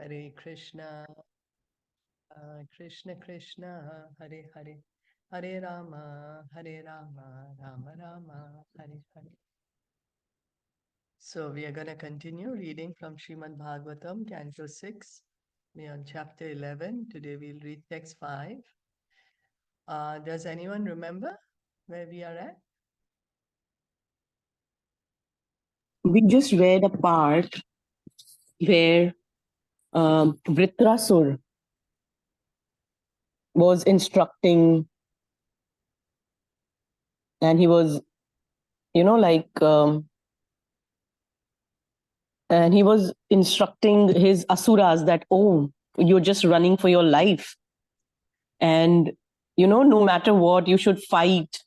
Hare Krishna, Krishna Krishna, Hare Hare, Hare Rama, Rama Rama, Hare Hare. So we are going to continue reading from Srimad Bhagavatam, Canto 6. We are on chapter 11. Today we'll read text 5. Does anyone remember where we are at? We just read a part where Vṛtrāsura was instructing, and he was, and he was instructing his asuras that, oh, you're just running for your life. And, no matter what, you should fight.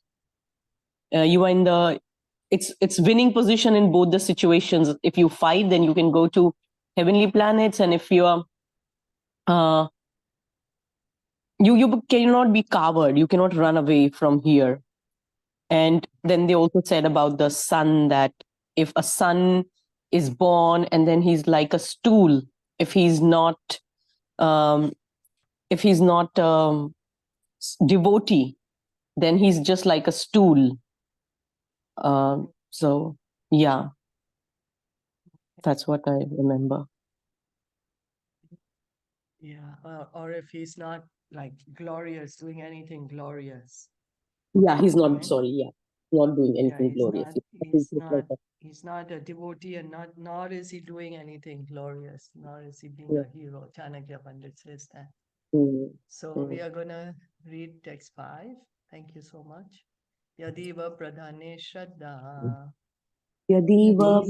You are in the, it's winning position in both the situations. If you fight, then you can go to heavenly planets. And if you are, you cannot be coward. You cannot run away from here. And then they also said about the son, that if a son is born and then he's like a stool, if he's not devotee, then he's just like a stool. So yeah, that's what I remember. Yeah, or if he's not like glorious, doing anything glorious. Yeah, he's not, Right? sorry, yeah, not doing anything glorious. He's not a devotee, and nor is he doing anything glorious, nor is he being Yeah. a hero. Chanakya Pandit says that. So Mm. we are going to read text 5. Thank you so much. Yadiva pradhane shraddha Yadiva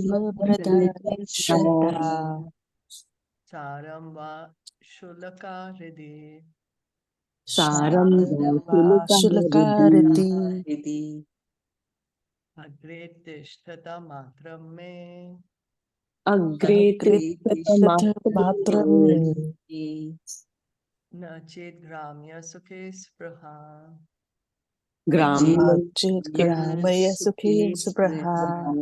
saram va shulaka hridhi saram Shulakariti agre tishtata matram me Agre matram na chet gramya sukhe spraha. Gramaya Sukhi Subraha.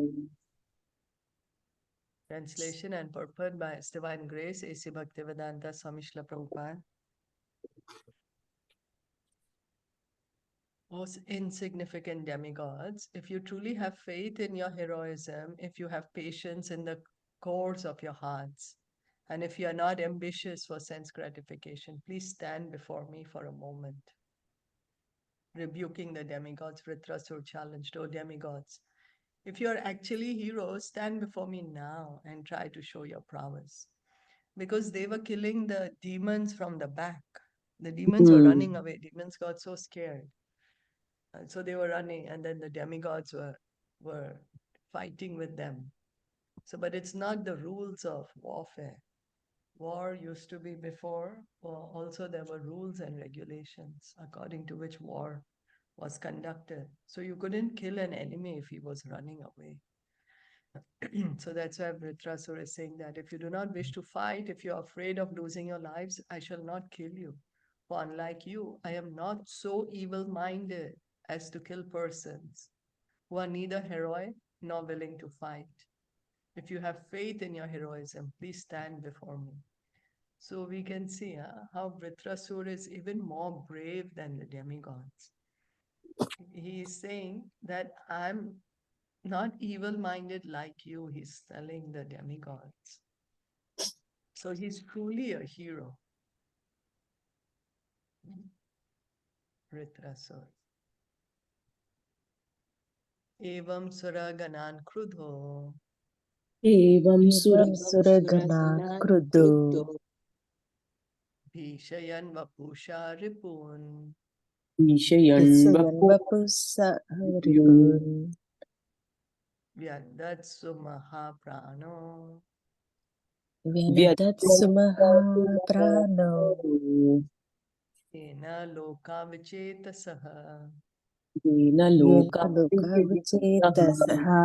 Translation and purport by His Divine Grace, A.C. Bhaktivedanta Swami Srila Prabhupada. Most insignificant demigods, if you truly have faith in your heroism, if you have patience in the cores of your hearts, and if you are not ambitious for sense gratification, please stand before me for a moment. Rebuking the demigods, Vṛtrāsura challenged, "O demigods, if you are actually heroes, stand before me now and try to show your prowess." Because they were killing the demons from the back. The demons were running away. Demons got so scared. So they were running, and then the demigods were fighting with them. So, but it's not the rules of warfare. War used to be before, or also there were rules and regulations according to which war was conducted. So you couldn't kill an enemy if he was running away. So that's why Vṛtrāsura is saying that if you do not wish to fight, if you are afraid of losing your lives, I shall not kill you. For unlike you, I am not so evil-minded as to kill persons who are neither heroic nor willing to fight. If you have faith in your heroism, please stand before me. So we can see how Vṛtrāsura is even more brave than the demigods. He is saying that I'm not evil-minded like you, he's telling the demigods. So he's truly a hero. Vṛtrāsura. Evam suraganan krudho Evam Suragana Krudu bhishayan vapusha ripun Ishayan Vapusa Haripun vyadatsu mahaprano Vyadatsu Mahaprano ena loka vichetasaha. Yena Yena Loka Vichetasaha.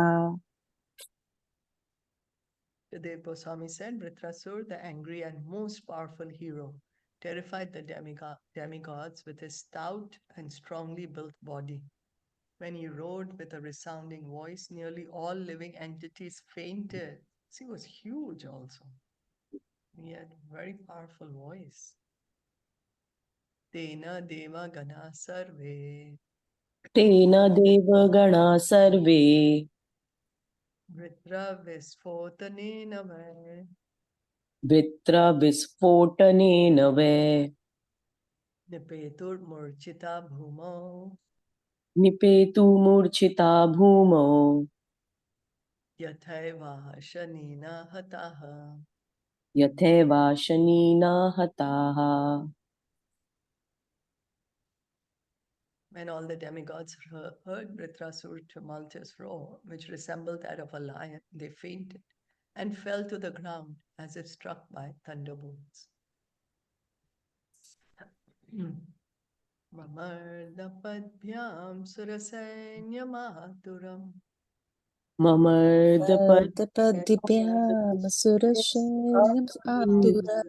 Sukadev Goswami said, Vṛtrāsura, the angry and most powerful hero, terrified the demigods with his stout and strongly built body. When he roared with a resounding voice, nearly all living entities fainted. He was huge also. He had very powerful voice. Tena deva gana sarve तेन देवगणा सर्वे Vṛtrāvisfotanena vai वृत्रविस्फोटनेन वै Nipetur murchita bhumo निपेतु मूर्छिता भूमौ Yathaiva shanina hataha. यथैवाशनीना हताः. When all the demigods heard Vṛtrāsura's tumultuous roar, which resembled that of a lion, they fainted and fell to the ground as if struck by thunderbolts. Mamardapadbhyam surasainyamaturam ममर्दपद Padivyam atura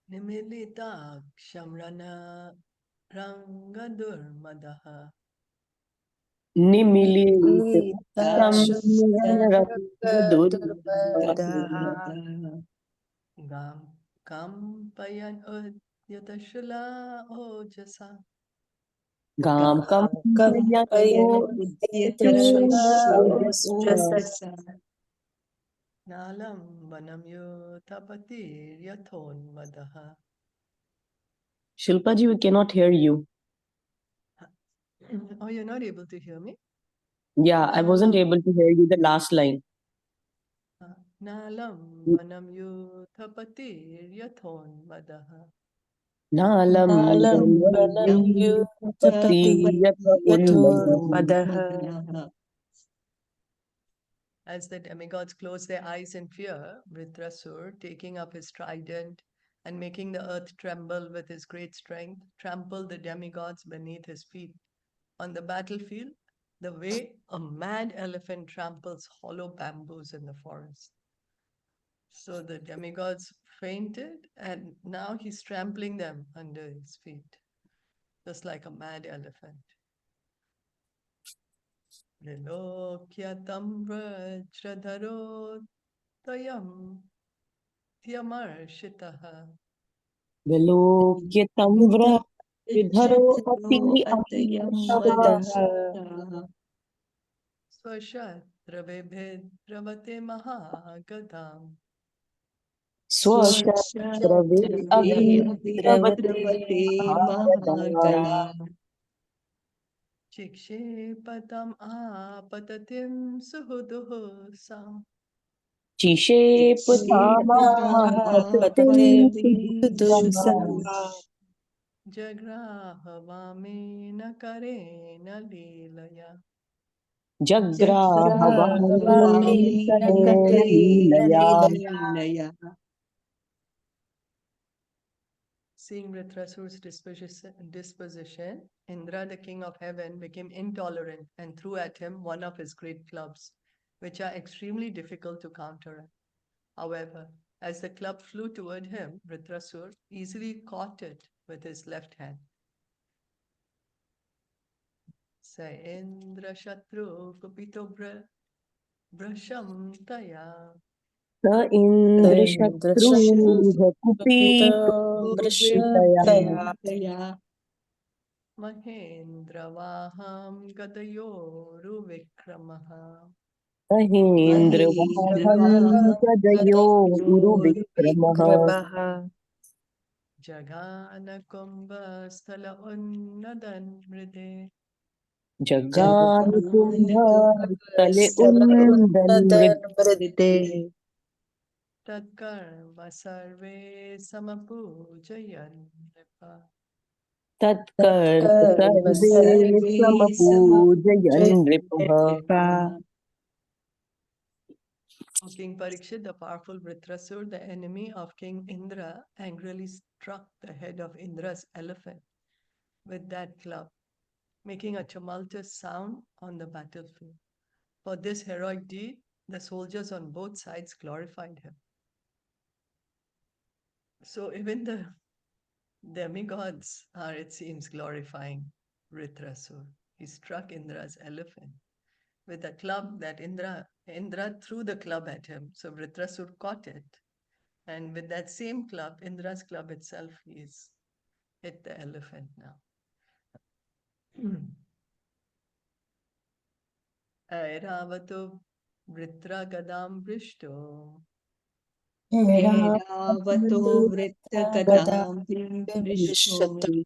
nimilitaksham rangadurmadaha निमिलित Litaksham gam kampayan udyatashula ojasa गाम कंपयन्तो nalam vanam yuthapatir yathonmadaha. Shilpa ji, we cannot hear you. Oh, you're not able to hear me? Yeah, I wasn't able to hear you the last line. Nalam vanam yuthapatir yathonmadaha. Nalam Nalam yutapati yathurmadaha. As the demigods closed their eyes in fear, Vṛtrāsura, taking up his trident and making the earth tremble with his great strength, trampled the demigods beneath his feet. On the battlefield, the way a mad elephant tramples hollow bamboos in the forest. So the demigods fainted, and now he's trampling them under his feet, just like a mad elephant. Trilokyatam Vṛtradharotayam Tyamarshitaha विलोक्यतं विधरो अति Swashatrabhebhedravate Mahagadam स्वशस्त्रवे अभिद्रवते महागदा Chikshepatam apatatim suhuduhu sam चिषेपुतामापतिं Jagrahavamena karena leelaya. जग्राहवामि करेण लीलया. Seeing Vṛtrāsura's disposition, Indra, the king of heaven, became intolerant and threw at him one of his great clubs, which are extremely difficult to counteract. However, as the club flew toward him, Vṛtrāsura easily caught it with his left hand. Sa Indra Shatru Kupito Brasham Taya स इन्द्रशत्रुः कुपीतया Mahendravaham Gadayoruvikramaha महेन्द्रवाहं गदयो उरुविक्रमः Jaganakumbha Sthala Unnadan Mride जगानुकुम्भस्थले उन्नदन्मृते Tatkarma Sarve Samapujayan Nripa. तत्कर्म सर्वे समपूजयन् नृपः. O King Parikshit, the powerful Vṛtrāsura, the enemy of King Indra, angrily struck the head of Indra's elephant with that club, making a tumultuous sound on the battlefield. For this heroic deed, the soldiers on both sides glorified him. So even the demigods are, it seems, glorifying Vṛtrāsura. He struck Indra's elephant with a club that Indra threw the club at him. So Vṛtrāsura caught it. And with that same club, Indra's club itself, he's hit the elephant now. Airavato Vritragadam Vrishto Vato Vṛtragadam Vishto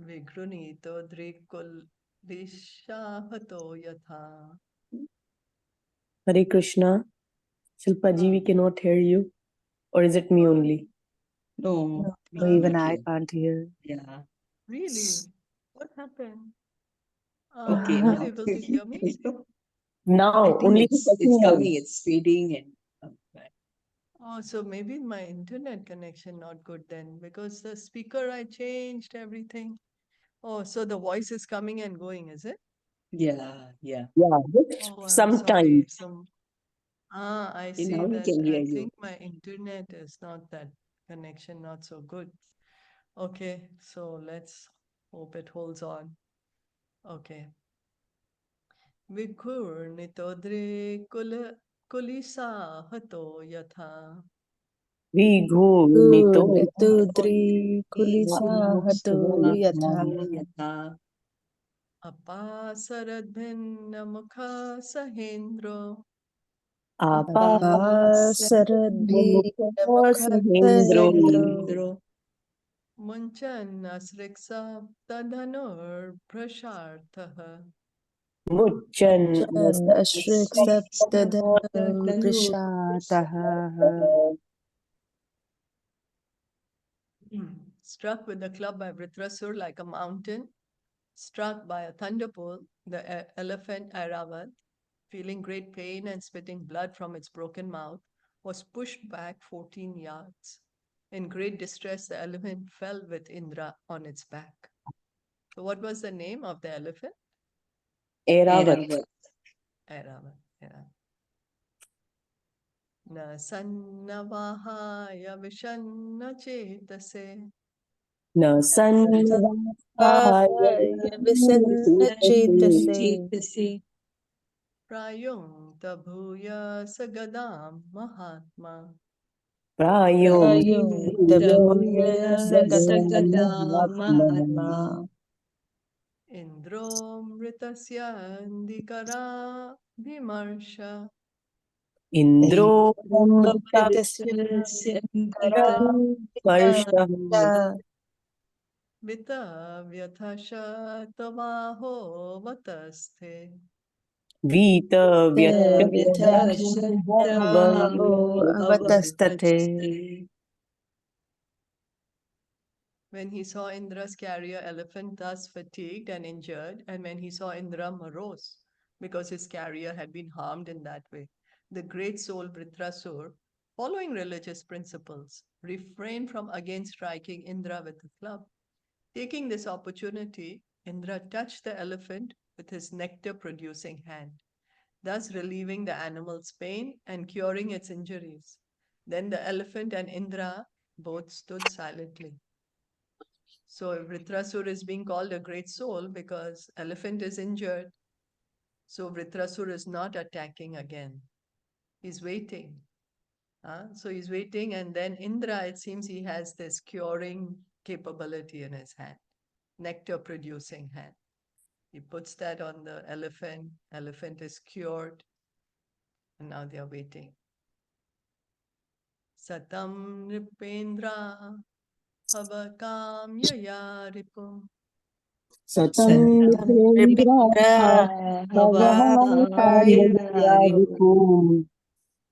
Vigrunito Drikul Dishahato Yatha. Hare Krishna. Shilpaji, we cannot hear you. Or is it me only? No, even I can't hear. Yeah. Really? What happened? Okay, You're not now. able to hear me? I Now, think only it's coming, it's fading and Oh, so maybe my internet connection not good then, because the speaker I changed everything. Oh, so the voice is coming and going, is it? yeah. Yeah, Oh, I'm sometimes. sorry. I Okay, see now we that. can hear I you. think my internet is not that connection, not so good. Okay, so let's hope it holds on. Okay. Vikur nitodre kulisa hato yatha. Vigho Nitudri Kulisahato Yatha Yatha Apasaradbhinna mukha sahendro. Apa Saradhi Sahendro Namakasendro Munchan asriksa tadhanur prashartha. Muchan Chan Ashrik Saptadhanu Prishataha Struck with the club by Vṛtrāsura like a mountain, struck by a thunderbolt, the elephant Airavat, feeling great pain and spitting blood from its broken mouth, was pushed back 14 yards. In great distress, the elephant fell with Indra on its back. So, what was the name of the elephant? Airavat. Airavat. Yeah. Na sannavahaya vishanna chetase Na Sannavahaya Visanna Chetase Chetase prayung tabhuya sagadam mahatma. Prayom Prayung Tabhuya Sagadam Mahatma Mahatma Indro mritasya ndikara vimarsha. Indro Amritasya Varsha Vita vyathasha tavaho vatasthe. Vita Vyathaho Avatastate When he saw Indra's carrier elephant thus fatigued and injured, and when he saw Indra morose because his carrier had been harmed in that way, the great soul Vṛtrāsura, following religious principles, refrained from again striking Indra with a club. Taking this opportunity, Indra touched the elephant with his nectar-producing hand, thus relieving the animal's pain and curing its injuries. Then the elephant and Indra both stood silently. So Vṛtrāsura is being called a great soul because elephant is injured. So Vṛtrāsura is not attacking again. He's waiting. So he's waiting, and then Indra, it seems he has this curing capability in his hand, nectar producing hand. He puts that on the elephant is cured, and now they are waiting. Satam Nripendra Havakamyaya Ripum Satam Bhagavatam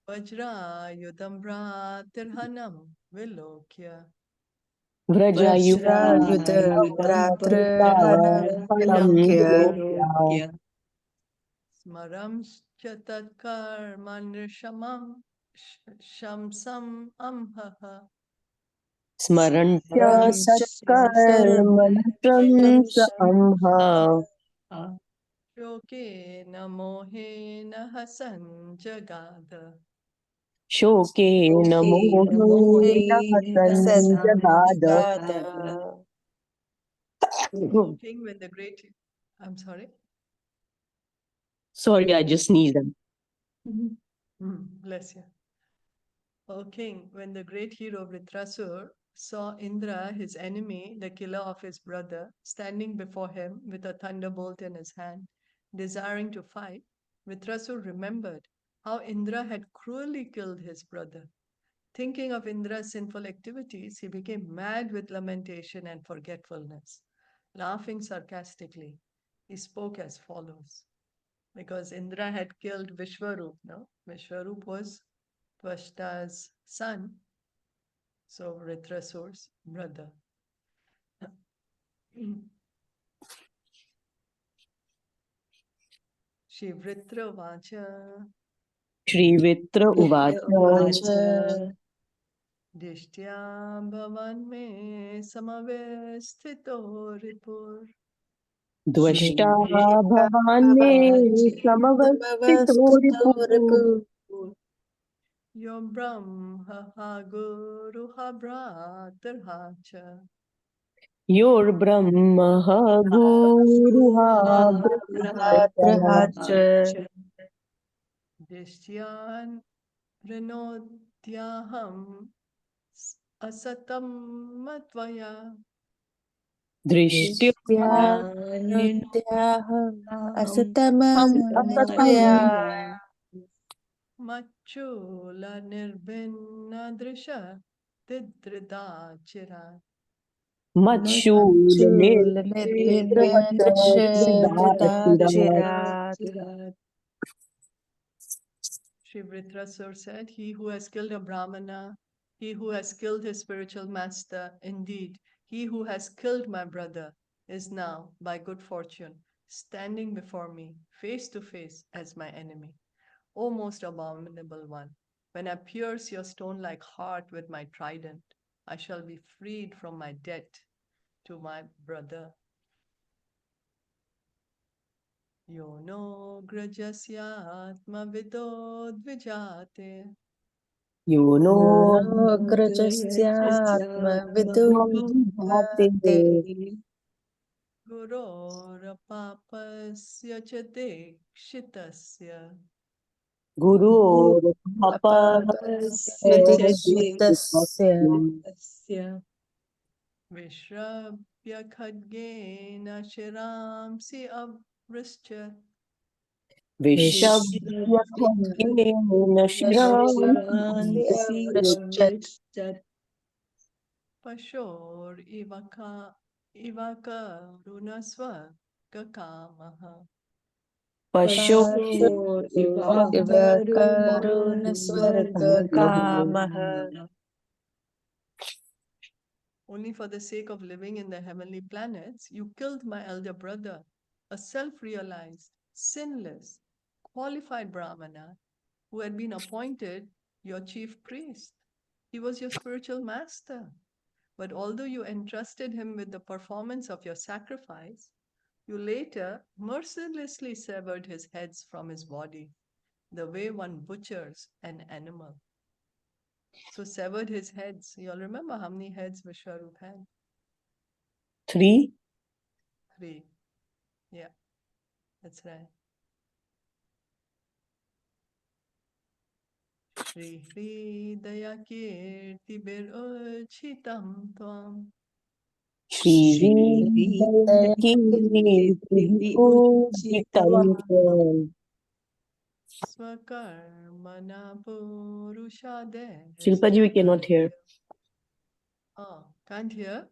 Vajra Yudam Vratirhanam Vilokya. Vajrayudam Pratrahanam Vilokya Smaram Chatatkarmanrishamam Shamsam Amhaha. Smarantya Satkarmantam Amha Shoke Namohe Nahasan Jagada. Shoke Namo Sanjagada. Talking with the great. I'm sorry. Sorry, I just sneezed. Bless you. O king, when the great hero Vṛtrāsura saw Indra, his enemy, the killer of his brother, standing before him with a thunderbolt in his hand, desiring to fight, Vṛtrāsura remembered how Indra had cruelly killed his brother. Thinking of Indra's sinful activities, he became mad with lamentation and forgetfulness. Laughing sarcastically, he spoke as follows. Because Indra had killed Vishwarup, no? Vishwarup was Tvashta's son, so Vṛtrāsura's brother. Shri Vritra Vacha Shri Vitra Uvacha Dishtya Bhavan Me Samavesthito Ripur Dvashta Bhavan Me Samavastito Ripu Yo Brahma Ha Guru Ha Bhṛtrāsura Yor Brahma Guru Vṛtrāsura Dishtyan Rinotyaham Asatam Matvaya Drishtya Nityaha Asatamaya Machula Nirbhinna Drisha Didridachira Machul Chula Nirbhinna Drisha Dhridachirat Shri Vṛtrāsura said, he who has killed a Brahmana, he who has killed his spiritual master, indeed, he who has killed my brother is now, by good fortune, standing before me, face to face as my enemy. O most abominable one, when I pierce your stone-like heart with my trident, I shall be freed from my debt to my brother. Yo no grajasya atma vido dvijate Yono Grajasya Vidujate Gurora papasya cha dikshitasya Guru Papa Dikshitasya Vishrabhya khadgena shiramsi avrischat Vishabhyakhagyena Shiram Pashor ivakarunasva kakamaha Pasho Iva Karuna Swarga Kamaha Only for the sake of living in the heavenly planets, you killed my elder brother, a self-realized, sinless, qualified Brahmana who had been appointed your chief priest. He was your spiritual master. But although you entrusted him with the performance of your sacrifice, you later mercilessly severed his heads from his body, the way one butchers an animal. So severed his heads. You all remember how many heads Vishwarup had? 3. 3. Yeah, that's right. Shri Hri Daya Kirti Bir Uchitam Tvam Shri Swakarmana Purushade. Shilpa ji, we cannot hear. Oh, can't hear?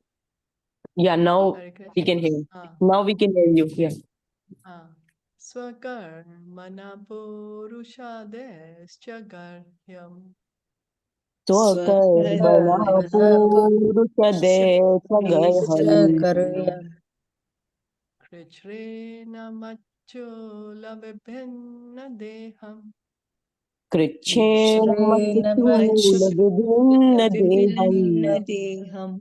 Yeah, now Hare Krishna. we can hear. Now we can hear you. Yeah. Swakarmana Purushadescha Garhyam Swakarmana Purushadescha Krichrena Machula Vibhinna Deham Krichena Machula Vibhinna Deham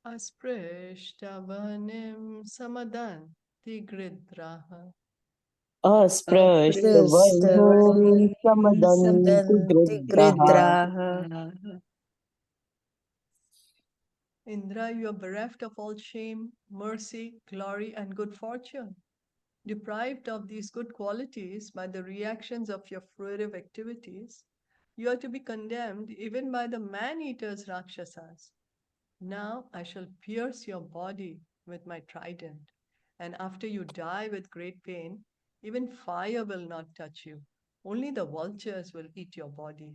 Asprishtabanim Samadanti Gridraha Asprashtavarnim Samadanti Gridraha. Indra, you are bereft of all shame, mercy, glory, and good fortune. Deprived of these good qualities by the reactions of your fruitive activities, you are to be condemned even by the man-eaters Rakshasas. Now I shall pierce your body with my trident, and after you die with great pain, even fire will not touch you. Only the vultures will eat your body.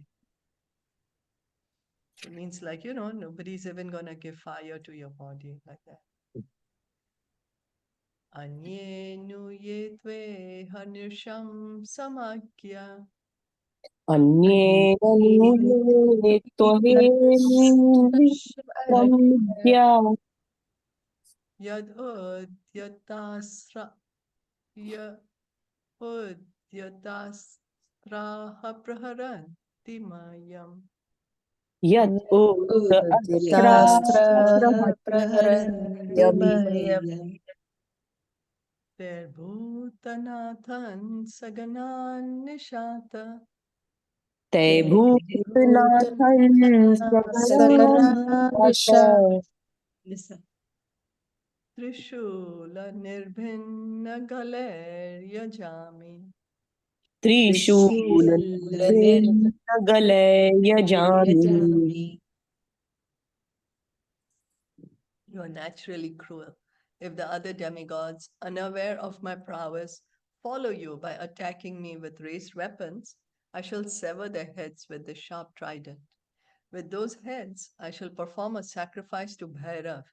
It means like, nobody's even gonna give fire to your body like that. Anyenu ye tve hanirsham samakya अन्येन न्यूने त्वहेमिन्द्रियं yad udyatasra yad udyatasraha praharanti mayam. यत् उत Udyatastra praharanti अस्त्राहप्रहरन्त्यम् mayam. There bhutanathan saganan nishata ते Bhutan भूतनाथं Sagananisha स्वगणात् Listen. trishula nirbhinna galer yajami. त्रिशूलनिर्भिन्नगले यजामि Yajami. You are naturally cruel. If the other demigods, unaware of my prowess, follow you by attacking me with raised weapons, I shall sever their heads with the sharp trident. With those heads, I shall perform a sacrifice to Bhairav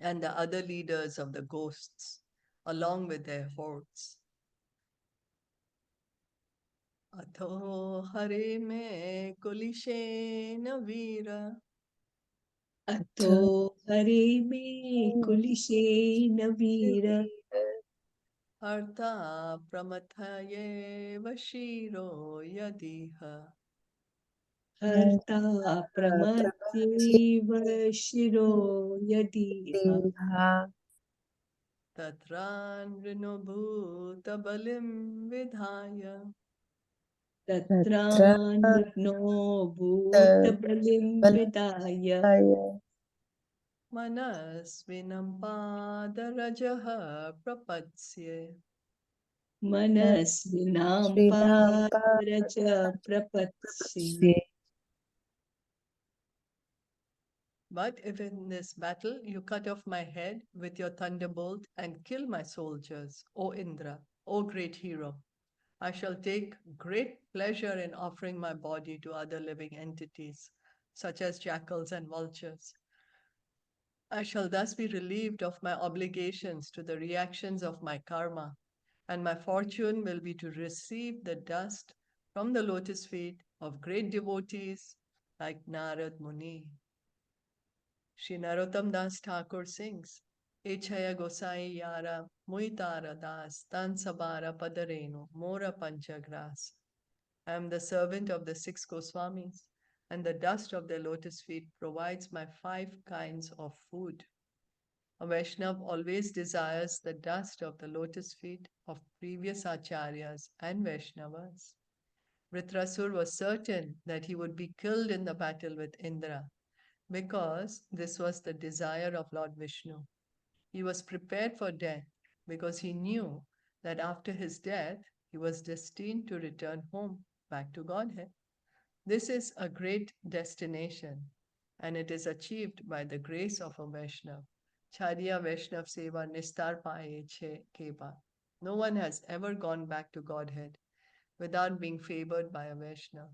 and the other leaders of the ghosts, along with their hordes. Atho hare me kulishena vira Ato Hare Me Kulishe Navira artha pramathaye vashiro yadiha. Harta Pramatye Shiro Yadiha Tatran rinobhuta balim vidhaya Tatra Tatran No Bhuta Balim Vidaya manasvinam padarajaha prapatsye. Manasvinam Srinampa Padaraja Prapatsi. But if in this battle you cut off my head with your thunderbolt and kill my soldiers, O Indra, O great hero, I shall take great pleasure in offering my body to other living entities, such as jackals and vultures. I shall thus be relieved of my obligations to the reactions of my karma, and my fortune will be to receive the dust from the lotus feet of great devotees like Narad Muni. Shri Narottam Das Thakur sings, Echaya Gosai Yara Muitara Das Tan Sabara Padarenu Mora Panchagras. I am the servant of the 6 Goswamis, and the dust of their lotus feet provides my 5 kinds of food. A Vaishnav always desires the dust of the lotus feet of previous acharyas and Vaishnavas. Vṛtrāsura was certain that he would be killed in the battle with Indra, because this was the desire of Lord Vishnu. He was prepared for death because he knew that after his death, he was destined to return home, back to Godhead. This is a great destination, and it is achieved by the grace of a Vaishnav. Chariya Vaishnav Seva Nistar Paye Che Keva. No one has ever gone back to Godhead without being favored by a Vaishnav.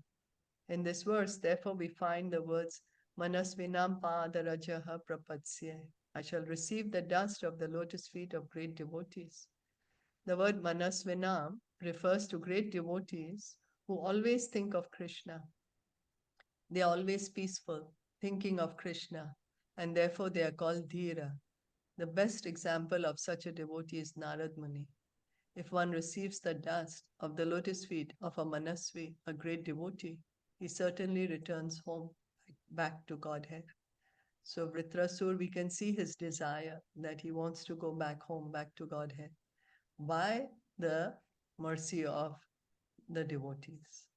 In this verse, therefore, we find the words Manasvinam Padarajaha Prapatsye. I shall receive the dust of the lotus feet of great devotees. The word Manasvinam refers to great devotees who always think of Krishna. They are always peaceful, thinking of Krishna, and therefore they are called Dhira. The best example of such a devotee is Narad Muni. If one receives the dust of the lotus feet of a Manasvi, a great devotee, he certainly returns home, back to Godhead. So Vṛtrāsura, we can see his desire that he wants to go back home, back to Godhead, by the mercy of the devotees.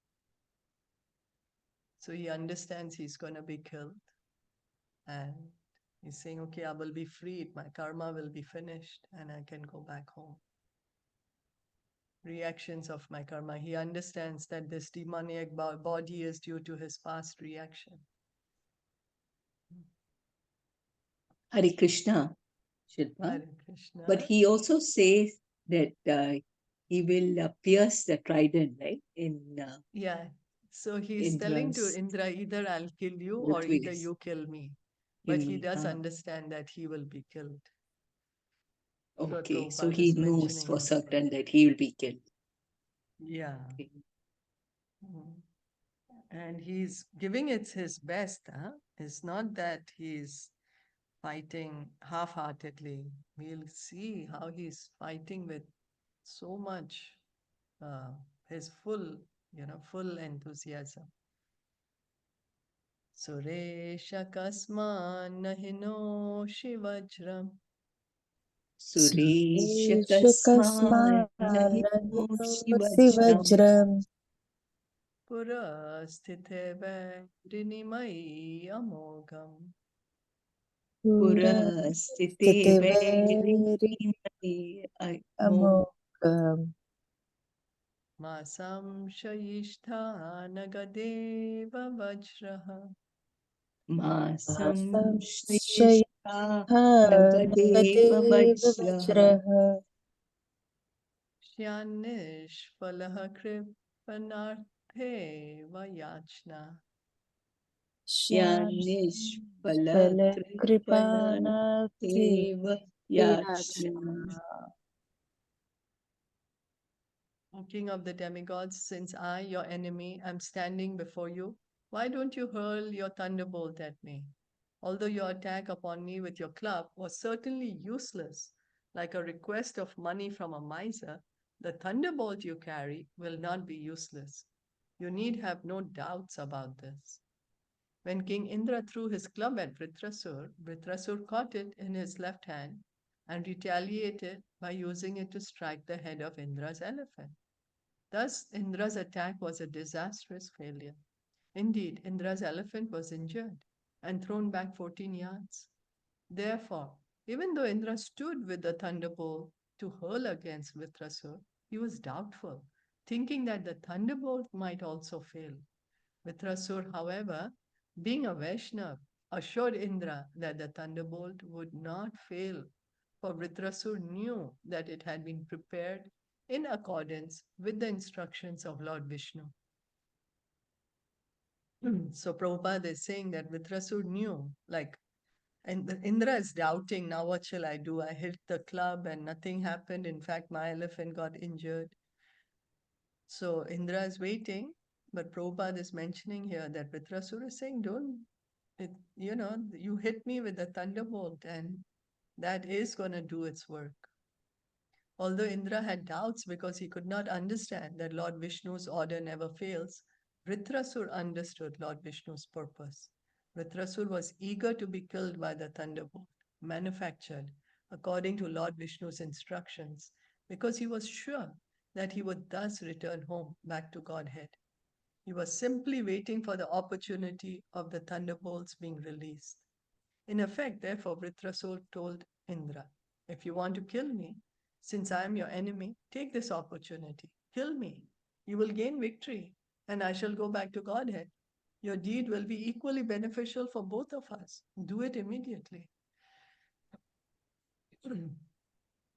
So he understands he's going to be killed, and he's saying, okay, I will be freed, my karma will be finished, and I can go back home. reactions of my karma. He understands that this demoniac body is due to his past reaction. Hare Krishna, Shilpa. Hare Krishna. But he also says that he will pierce the trident, right? Yeah. So he's telling to Indra's Indra, either I'll kill you or either request. you kill me. But he does Ah, understand that he will be killed. okay, so Prabhupada he is knows mentioning for in the certain that he will be killed. Yeah. Okay. Mm. And he's giving it his best. Huh? It's not that he's fighting half-heartedly. We'll see how he's fighting with so much, his full, full enthusiasm. Suresha kasman nahino shivajram Suresha kasman nahino shivajram Vajram purasthite vaidinimai amogam purasthite vaidinimai Amogam masam shayishtha nagadeva vajraha masam Shayha shayishta nagadeva vajraha Vajraha Shyannishpalaha kripanarthe vayachna Yanishpala kripana Kripanarthi deva Yachna. yachna. O King of the demigods, since I, your enemy, am standing before you, why don't you hurl your thunderbolt at me? Although your attack upon me with your club was certainly useless, like a request of money from a miser, the thunderbolt you carry will not be useless. You need have no doubts about this. When King Indra threw his club at Vṛtrāsura, Vṛtrāsura caught it in his left hand and retaliated by using it to strike the head of Indra's elephant. Thus, Indra's attack was a disastrous failure. Indeed, Indra's elephant was injured and thrown back 14 yards. Therefore, even though Indra stood with the thunderbolt to hurl against Vṛtrāsura, he was doubtful, thinking that the thunderbolt might also fail. Vṛtrāsura, however, being a Vaishnava, assured Indra that the thunderbolt would not fail, for Vṛtrāsura knew that it had been prepared in accordance with the instructions of Lord Vishnu. So Prabhupada is saying that Vṛtrāsura knew, and Indra is doubting, now what shall I do? I hit the club and nothing happened. In fact, my elephant got injured. So Indra is waiting, but Prabhupada is mentioning here that Vṛtrāsura is saying, you hit me with a thunderbolt and that is going to do its work. Although Indra had doubts because he could not understand that Lord Vishnu's order never fails, Vṛtrāsura understood Lord Vishnu's purpose. Vṛtrāsura was eager to be killed by the thunderbolt, manufactured according to Lord Vishnu's instructions, because he was sure that he would thus return home back to Godhead. He was simply waiting for the opportunity of the thunderbolts being released. In effect, therefore, Vṛtrāsura told Indra, if you want to kill me, since I am your enemy, take this opportunity. Kill me. You will gain victory, and I shall go back to Godhead. Your deed will be equally beneficial for both of us. Do it immediately.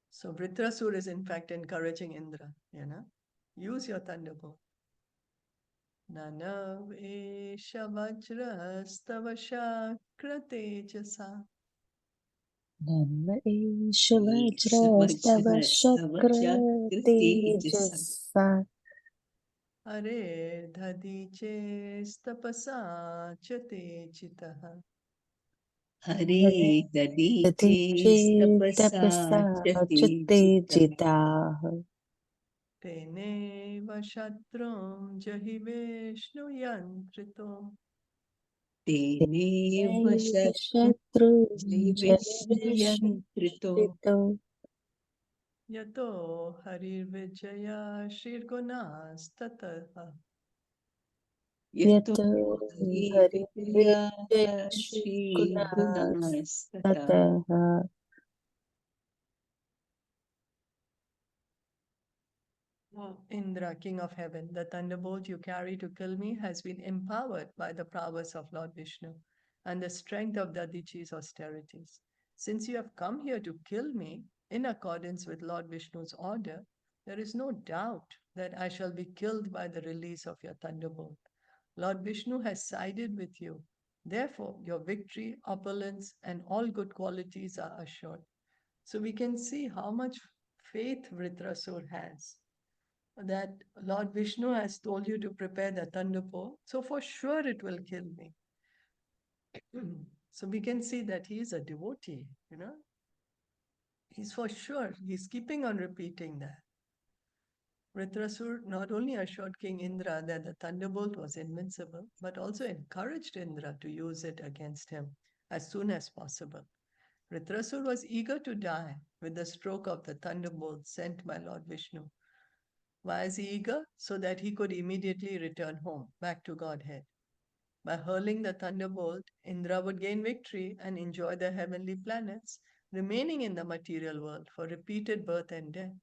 So Vṛtrāsura is in fact encouraging Indra, use your thunderbolt. Nanav esha vajrastava shakra tejasa Nama Isha Vajrastava Shakra Tejasa Are dhadiche stapasa chate chitaha Hare dadiche tapasa Tapasa chati Chate jita. Jita Tene vashatrum jahi Vishnu yantrito Tene vashat Shatru Vishnu yantrito. Jashito yato harir vijaya shirgunas tataha. Yato Yato Hari Hari Vijaya Shri Shri Gunas Gunas Tata. Tataha Oh, Indra, king of heaven, the thunderbolt you carry to kill me has been empowered by the prowess of Lord Vishnu and the strength of Dadichi's austerities. Since you have come here to kill me in accordance with Lord Vishnu's order, there is no doubt that I shall be killed by the release of your thunderbolt. Lord Vishnu has sided with you. Therefore, your victory, opulence, and all good qualities are assured. So we can see how much faith Vṛtrāsura has, that Lord Vishnu has told you to prepare the thunderbolt, so for sure it will kill me. So we can see that he is a devotee, He's for sure, he's keeping on repeating that. Vṛtrāsura not only assured King Indra that the thunderbolt was invincible, but also encouraged Indra to use it against him as soon as possible. Vṛtrāsura was eager to die with the stroke of the thunderbolt sent by Lord Vishnu. Why is he eager? So that he could immediately return home, back to Godhead. By hurling the thunderbolt, Indra would gain victory and enjoy the heavenly planets, remaining in the material world for repeated birth and death.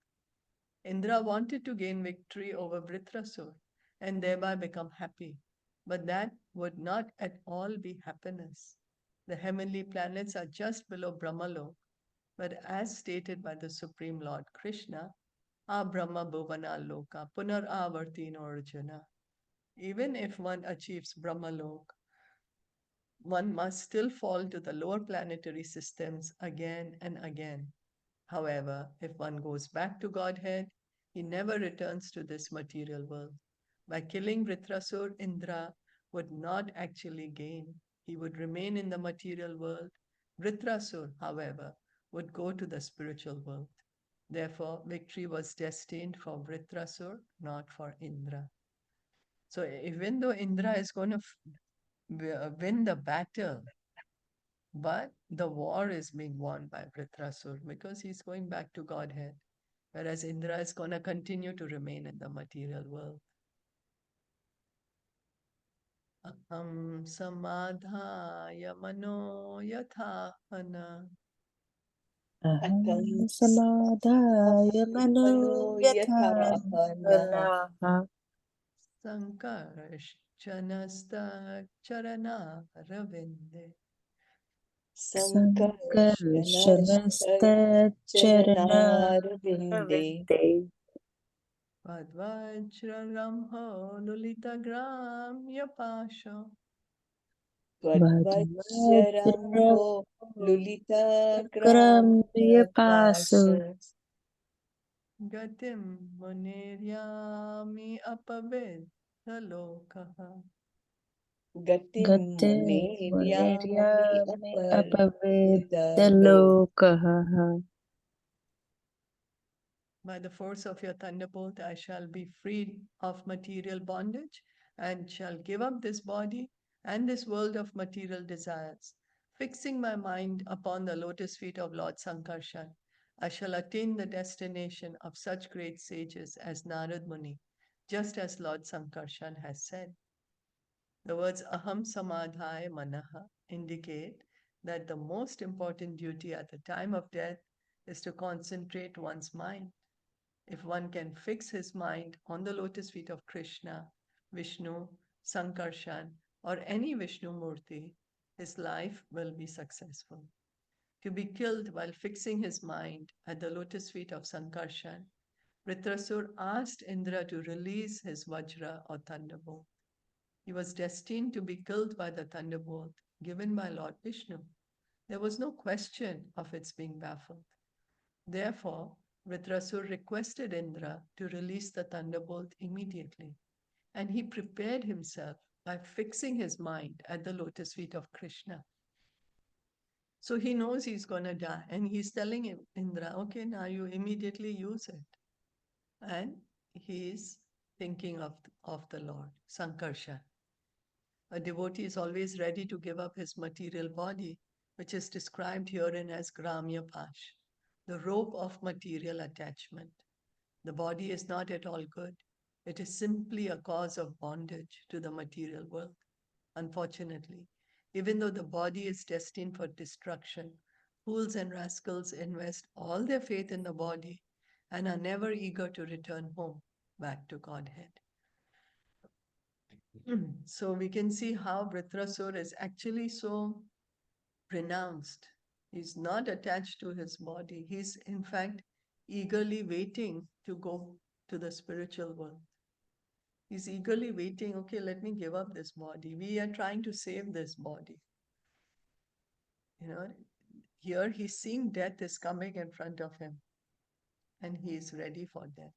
Indra wanted to gain victory over Vṛtrāsura and thereby become happy, but that would not at all be happiness. The heavenly planets are just below Brahmalok, but as stated by the Supreme Lord Krishna, Brahma Bhuvana Loka Punar Avartino Arjuna. Even if one achieves Brahmalok, one must still fall to the lower planetary systems again and again. However, if one goes back to Godhead, he never returns to this material world. By killing Vṛtrāsura, Indra would not actually gain. He would remain in the material world. Vṛtrāsura, however, would go to the spiritual world. Therefore, victory was destined for Vṛtrāsura, not for Indra. So even though Indra is going to win the battle, but the war is being won by Vṛtrāsura because he's going back to Godhead, whereas Indra is going to continue to remain in the material world. Aham samadhaya mano yathahana Aham samadhaya mano yatha manaha sankarshyanasta charana ravinde. sankarshanastacharanaravinde Vadvajraramho lulitagramya pasha Vṛtrāsura Lulita Gramya pasu gatim muneryami apavedalokaha. Gatim Gate Muneryami muneryami Aparvedalo. apavedalokaha. By the force of your thunderbolt, I shall be freed of material bondage and shall give up this body and this world of material desires. Fixing my mind upon the lotus feet of Lord Sankarshan, I shall attain the destination of such great sages as Narad Muni, just as Lord Sankarshan has said. The words Aham Samadhaya Manaha indicate that the most important duty at the time of death is to concentrate one's mind. If one can fix his mind on the lotus feet of Krishna, Vishnu, Sankarshan, or any Vishnu Murti, his life will be successful. To be killed while fixing his mind at the lotus feet of Sankarshan, Vṛtrāsura asked Indra to release his Vajra or thunderbolt. He was destined to be killed by the thunderbolt given by Lord Vishnu. There was no question of its being baffled. Therefore, Vṛtrāsura requested Indra to release the thunderbolt immediately, and he prepared himself by fixing his mind at the lotus feet of Krishna. So he knows he's going to die, and he's telling him, Indra, okay, now you immediately use it. And he's thinking of the Lord, Sankarshan. A devotee is always ready to give up his material body, which is described herein as Gramya Pash, the rope of material attachment. The body is not at all good. It is simply a cause of bondage to the material world. Unfortunately, even though the body is destined for destruction, fools and rascals invest all their faith in the body and are never eager to return home. back to Godhead. So we can see how Vṛtrāsura is actually so pronounced. He's not attached to his body. He's, in fact, eagerly waiting to go to the spiritual world. He's eagerly waiting, okay, let me give up this body. We are trying to save this body. You know, here he's seeing death is coming in front of him, and he is ready for death.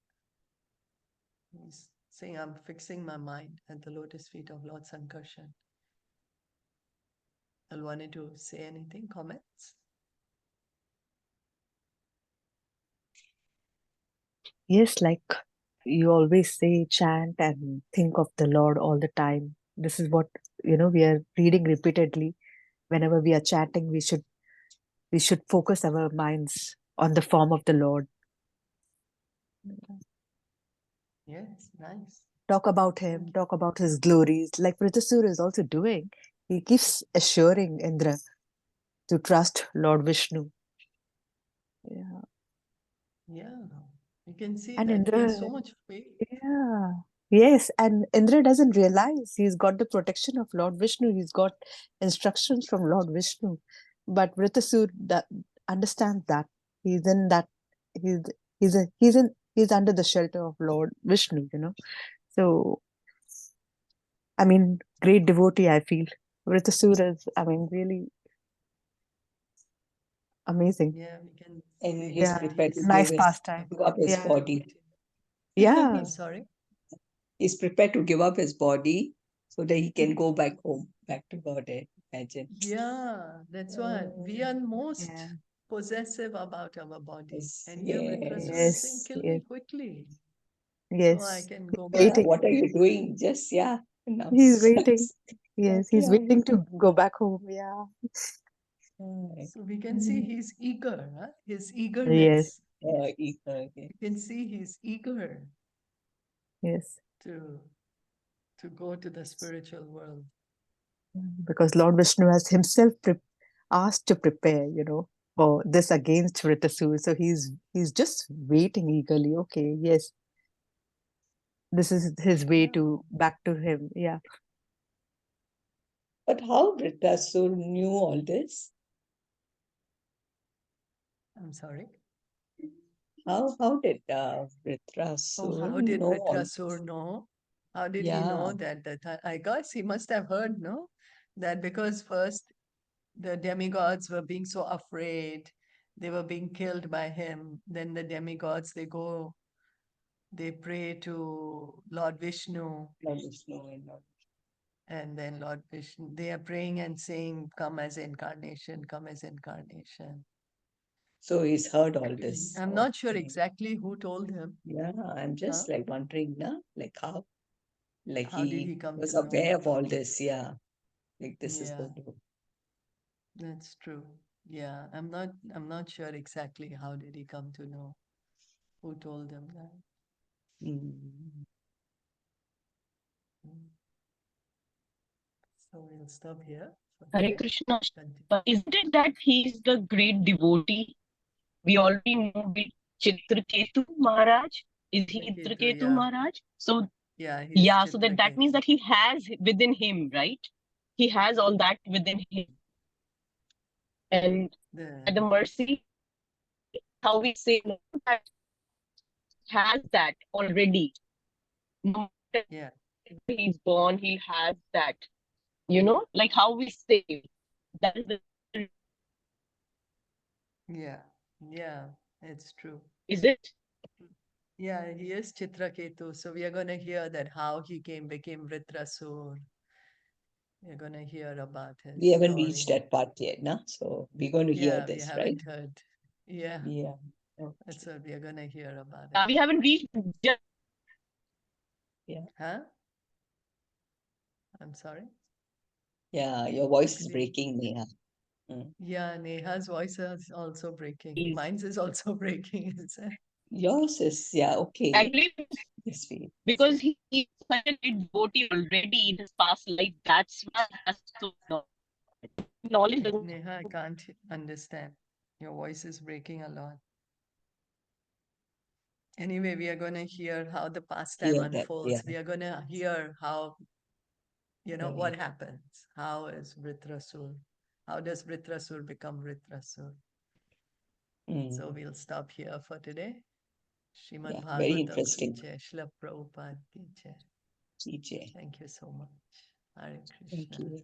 He's saying, I'm fixing my mind at the lotus feet of Lord Sankarshan. I wanted to say anything, comments? Yes, like you always say, chant and think of the Lord all the time. This is what, we are reading repeatedly. Whenever we are chanting, we should focus our minds on the form of the Lord. Yes, nice. Talk about him, talk about his glories, like Vṛtrāsura is also doing. He keeps assuring Indra to trust Lord Vishnu. Yeah. Yeah, you can see And that he has Indra, so much faith. yeah. Yes, and Indra doesn't realize he's got the protection of Lord Vishnu. He's got instructions from Lord Vishnu. But Vṛtrāsura understands that he's in that he's under the shelter of Lord Vishnu. So I mean, great devotee. I feel Vṛtrāsura is, really amazing. Yeah, we can And see he's Yeah, that prepared to he's nice give pastime. up his Yeah, body. yeah, sorry. He's prepared to give up his body so that he can go back home, back to Godhead. Imagine. Yeah, that's what we are most yeah. possessive about our body. Yes, And here Vṛtrāsura is saying, Yes, kill me yes, quickly so I yes. can He's go back Yeah, waiting. what are home. you doing? Just, yeah. He's waiting. But Yes, he's yeah. waiting to go back home. Yeah. Right. So we can see he's eager, huh? His Yes, eagerness. Okay. You can see he's eager yes. to go to the spiritual world. Because Lord Vishnu has himself asked to prepare, for this against Vṛtrāsura. So he's just waiting eagerly. Okay, yes, this is his way Yeah. to back to him. Yeah. But how Vṛtrāsura knew all this? I'm sorry. How did Oh, Vṛtrāsura how did know all this? Vṛtrāsura know? How did he Yeah, know that I guess he must have heard, no? That because first the demigods were being so afraid, they were being killed by him. Then the demigods, they pray to Lord Vishnu, Lord Vishnu and Lord. and then Lord Vishnu, they are praying and saying, come as incarnation, come as incarnation. So he's heard all this. I'm not sure Okay. exactly who told him. Yeah, I'm just like wondering, na, like how How did he come was to know? aware of all this. Yeah, like this is Yeah, going to. that's true. Yeah, I'm not sure exactly how did he come to know. Who told him that? Mm. Mm. So we'll stop here for Hare today. Krishna. Continue. But isn't it that he's the great devotee? We already know with Chitraketu Maharaj. Is he Chitraketu, Chitraketu yeah. Maharaj? So Yeah, he's yeah, so that means Chitraketu. that he has within him, right? He has all that within him. And at the mercy, how we say no, that has that already. No matter Yeah, where he's born, he has that. Like how we say that is the yeah, yeah, it's true. is it? Yeah, he is Chitraketu. So we are going to hear that how he became Vṛtrāsura. We're going to hear about his We haven't story. reached that part yet, na? So we're going to hear Yeah, we this, right? haven't heard. Yeah, Yeah. that's what we are going to hear about We it. haven't reached just Huh? I'm sorry. Yeah, your voice is Actually, breaking, Neha. Mm. yeah, Neha's voice is also breaking. Mine's is also breaking, is it? Yours is, yeah, okay. actually Yes, we. because he's such a great devotee already in his past life. That's why he has so knowledge. Neha, I can't understand. Your voice is breaking a lot. Anyway, we are going to hear how the pastime Hear that, unfolds. yeah. We are going to hear how, Right. what happens. How is Vṛtrāsura? How does Vṛtrāsura become Vṛtrāsura? So Mm. we'll stop here for today. Srimad Yeah, very Bhagavatam ki interesting. jai, Srila Prabhupada ki jai. TJ. Thank you so much. Hare Thank Krishna. you.